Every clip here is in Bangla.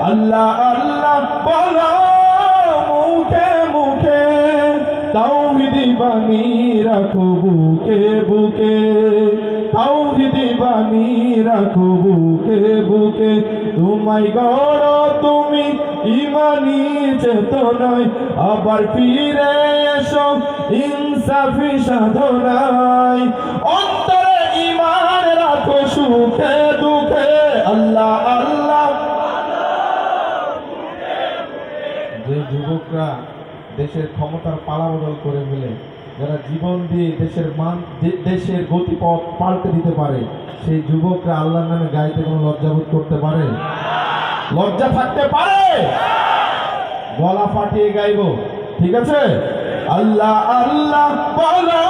আল্লাহ আল্লাহ বলো মুখে মুখে, তাওহীদি বাণী রাখো বুকে বুকে, তাওহীদি বাণী রাখো বুকে বুকে। তোমায় গড় তুমি ইমানি চেতনায়, আবার ফিরে এসো ইনসাফি সাধনায়। অন্তরে ইমান রাখো সুখে দুঃখে, আল্লাহ আল্লাহ। যে যুবকরা দেশের ক্ষমতার পালাবদল করে ফেলে, যারা জীবন দিয়ে দেশের গতিপথ পাল্টে দিতে পারে, সেই যুবকরা আল্লাহর নামে গাইতে কোনো লজ্জাবোধ করতে পারে? লজ্জা থাকতে পারে? গলা ফাটিয়ে গাইব, ঠিক আছে? আল্লাহ আল্লাহ বলো,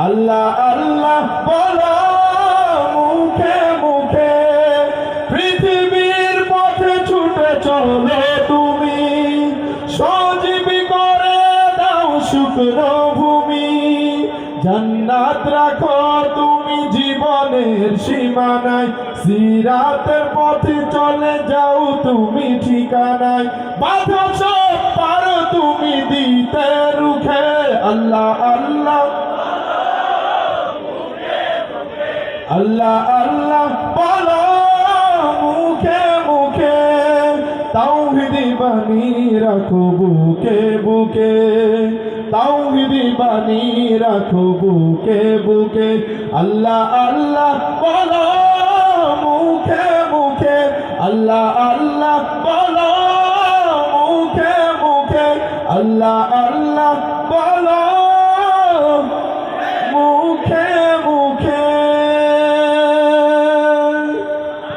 আল্লাহ আল্লাহ বলো মুখে মুখে। পৃথিবীর পথে ছুটে চলো তুমি, সজীবী করে দাও শুকনো ভূমি। জান্নাত রাখো তুমি জীবনের সীমানায়, সিরাতের পথে চলে যাও তুমি ঠিকানায়। বাধা সব পারো তুমি দিতে রুখে, আল্লাহ আল্লাহ, আল্লাহ আল্লাহ বলো মুখে মুখে। তাওহীদি বাণী রাখো বুকে বুকে, তাওহীদি বাণী রাখো বুকে বুকে। আল্লাহ আল্লাহ বলো মুখে মুখে, আল্লাহ আল্লাহ।